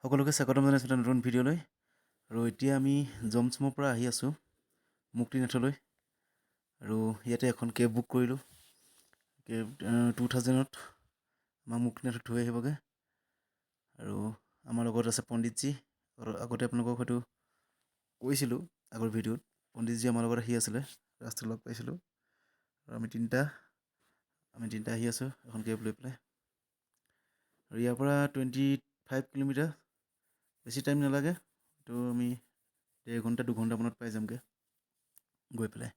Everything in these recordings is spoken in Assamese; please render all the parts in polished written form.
সকলোকে স্বাগতম জনাইছোঁ এটা নতুন ভিডিঅ'লৈ আৰু এতিয়া আমি জমচমৰ পৰা আহি আছোঁ মুক্তিনাথলৈ আৰু ইয়াতে এখন কেব বুক কৰিলোঁ কেব 2000ত আমাক মুক্তিনাথত থৈ আহিবগৈ আৰু আমাৰ লগত আছে পণ্ডিতজী আগতে আপোনালোকক হয়তো কৈছিলোঁ আগৰ ভিডিঅ'ত পণ্ডিতজী আমাৰ লগত আহি আছিলে ৰাস্তাত লগ পাইছিলোঁ আৰু আমি তিনিটা আহি আছোঁ এখন কেব লৈ পেলাই আৰু ইয়াৰ পৰা 25 কিলোমিটাৰ বেছি টাইম নালাগে তো আমি 1.5 ঘণ্টা 2 ঘণ্টামানত পাই যামগৈ গৈ পেলাই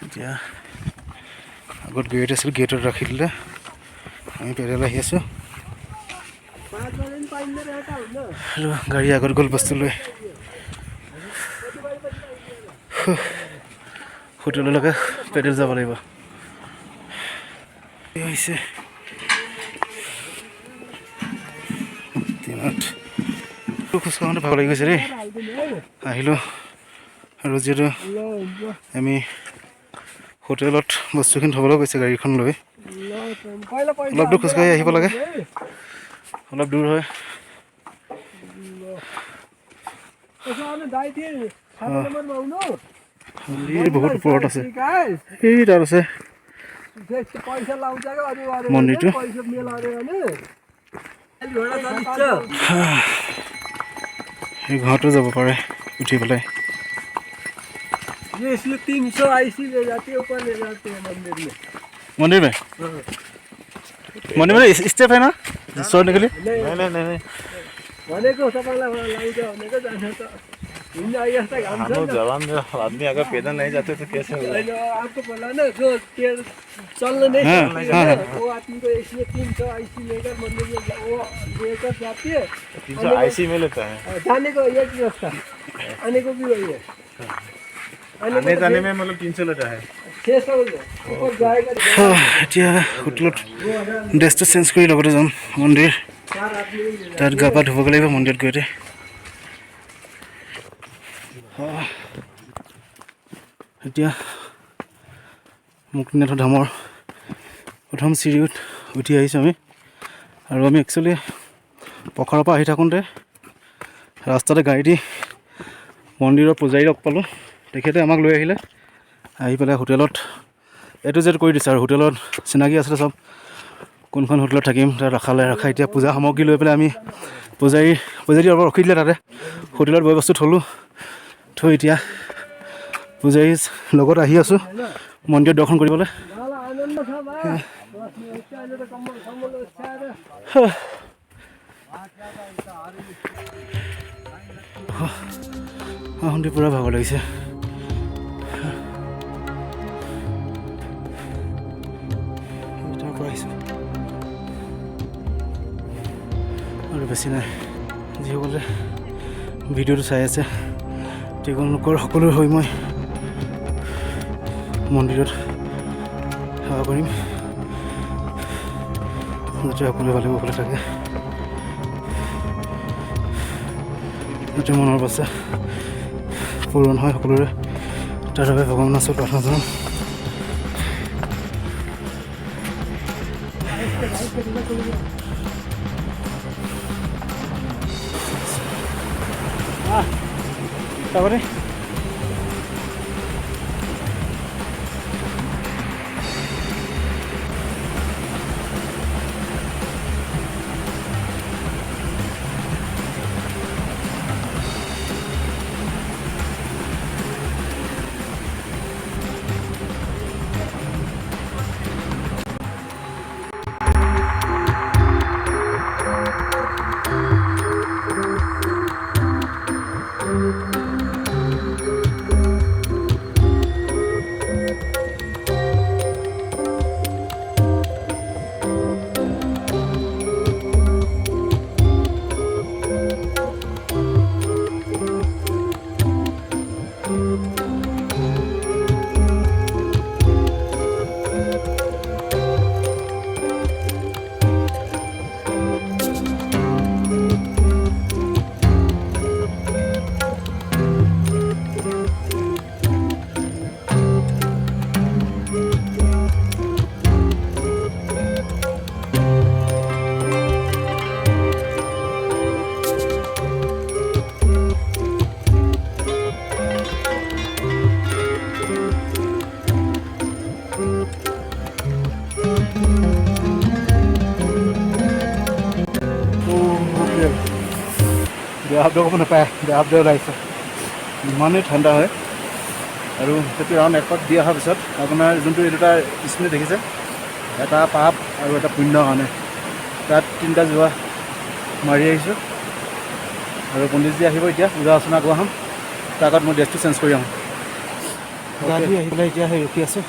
এতিয়া আগত গেট আছিল গেটত ৰাখি দিলে আমি পেডেল আহি আছোঁ আৰু গাড়ী আগত গ'ল বস্তু লৈ হোটেললৈকে পেডেল যাব লাগিব হৈছে খোজকাঢ়োতে ভাগ লাগি গৈছে দেই আহিলোঁ আৰু যিহেতু আমি হোটেলত বস্তুখিনি থ'বলৈ গৈছে গাড়ীখন লৈ অলপ দূৰ খোজকাঢ়ি আহিব লাগে অলপ দূৰ হয় বহুত ওপৰত আছে এই তাত আছে মন্দিৰটো এই ঘৰতো যাব পাৰে উঠি পেলাই ये इसमें 300 आईसी ले जाती है ऊपर ले जाते हैं मंदिर में स्टेप है ना चढ़ने के लिए नहीं भनेको सबैलाई लाउँछ भनेको जान्छ त हिँड्न आइस्ता घाम छ जलान आदमी अगर पैदल नहीं जाते तो कैसे होगा आपको बोला ना जो तेल चलने नहीं सकते वो आदमी को इसमें 300 आईसी लेकर मंदिर में वो लेकर जाती है 300 आईसी में लेता है जाने को एक व्यवस्था आने को भी वही है आने जाने में मतलब 300 लेता है এতিয়া হোটেলত ড্ৰেছটো চেঞ্জ কৰি লগতে যাম মন্দিৰ তাত গা পা ধুবগৈ লাগিব মন্দিৰত গৈতে এতিয়া মুক্তিনাথ ধামৰ প্ৰথম চিৰিত উঠি আহিছোঁ আমি আৰু আমি একচুৱেলি পখাৰৰ পৰা আহি থাকোঁতে ৰাস্তাতে গাড়ী দি মন্দিৰৰ পূজাৰী লগ পালোঁ তেখেতে আমাক লৈ আহিলে আহি পেলাই হোটেলত এইটো যেট কৰি দিছে আৰু হোটেলত চিনাকি আছিলে চব কোনখন হোটেলত থাকিম তাত ৰাখা এতিয়া পূজা সামগ্ৰী লৈ পেলাই আমি পূজাৰী অলপ ৰখি দিলে তাতে হোটেলত বয় বস্তু থ'লোঁ থৈ এতিয়া পূজাৰীৰ লগত আহি আছোঁ মন্দিৰত দৰ্শন কৰিবলৈ আহোঁতে পূৰা ভাগৰ লাগিছে আৰু বেছি নাই যিসকলে ভিডিঅ'টো চাই আছে তেওঁলোকৰ সকলোৰে হৈ মই মন্দিৰত সেৱা কৰিম যাতে সকলোৱে ভালে কুশলে থাকে যাতে মনৰ বাচ্ছা পূৰণ হয় সকলোৰে তাৰ বাবে ভগৱানৰ ওচৰত প্ৰাৰ্থনা জনাম তারপরে বেয়া শব্দ ক'ব নাপায়, বেয়া শব্দ ওলাইছে, ইমানেই ঠাণ্ডা হয়। আৰু সেইটো ৰাউণ্ড একত দি অহাৰ পিছত আপোনাৰ যোনটো এই দুটা স্মৃতি দেখিছে, এটা পাপ আৰু এটা পুণ্য কাৰণে তাত 3টা যোৱা মাৰি আহিছোঁ। আৰু পণ্ডিতজী আহিব এতিয়া, পূজা অৰ্চনা কৰা হ'ম। তাৰ আগত মই ড্ৰেছটো চেঞ্জ কৰি আহোঁ। গা ধুই আহি পেলাই এতিয়া সেই ৰখি আছোঁ,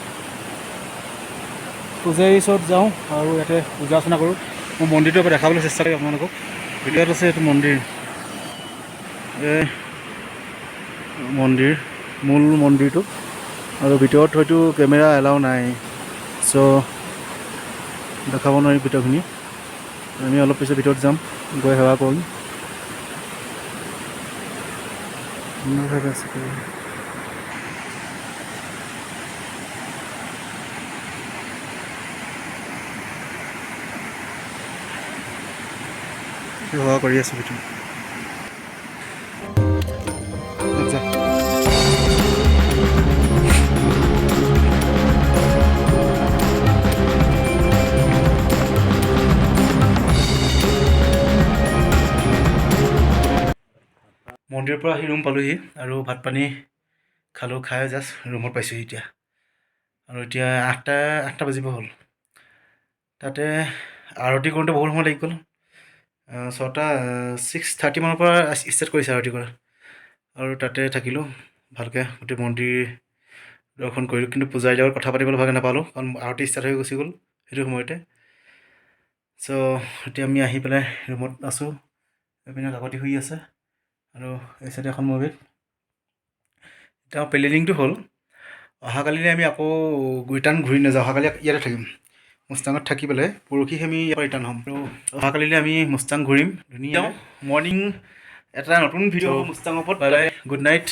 পূজাৰীৰ ওচৰত যাওঁ আৰু ইয়াতে পূজা অৰ্চনা কৰোঁ। মই মন্দিৰটো আকৌ দেখাবলৈ চেষ্টা কৰিম আপোনালোকক। ভিতৰত আছে এইটো মন্দিৰ, এই মন্দিৰ, মূল মন্দিৰটো। আৰু ভিতৰত হয়তো কেমেৰা এলাউ নাই, চ' দেখাব নোৱাৰিম ভিতৰখিনি। আমি অলপ পিছত ভিতৰত যাম, গৈ সেৱা কৰিম। সেৱা কৰি আছোঁ ভিতৰত। আচ্ছা, মন্দিৰৰ পৰা আহি ৰুম পালোঁহি আৰু ভাত পানী খালোঁ, খাই জাষ্ট ৰুমত পাইছোঁহি এতিয়া। আৰু এতিয়া 8টা বাজিব হ'ল। তাতে আৰতি কৰোঁতে বহুত সময় লাগি গ'ল। 6:30 মানৰ পৰা ষ্টাৰ্ট কৰিছে আৰতি কৰা। আৰু তাতে থাকিলোঁ ভালকৈ, গোটেই মন্দিৰ দৰ্শন কৰিলোঁ। কিন্তু পূজাৰীৰ লগত কথা পাতিবলৈ ভালকৈ নাপালোঁ, কাৰণ আৰতি ষ্টাৰ্ট হৈ গুচি গ'ল সেইটো সময়তে। চ' এতিয়া আমি আহি পেলাই ৰুমত আছোঁ। এইপিনে কাকতি শুই আছে আৰু এই চাইডে এখন মোবাইল। এতিয়া প্লেনিংটো হ'ল অহাকালিলৈ আমি আকৌ ৰিটাৰ্ণ ঘূৰি নাযাওঁ, অহাকালি ইয়াতে থাকিম মুষ্টাঙত থাকি পেলাই। পৰহি আমি ইয়াৰ পৰা ৰিটাৰ্ণ হ'ম। আৰু অহাকালিলৈ আমি মুষ্টাং ঘূৰিম ধুনীয়া। মৰ্ণিং এটা নতুন ভিডিঅ' মুষ্টাঙৰ ওপৰত। Bye bye, good night.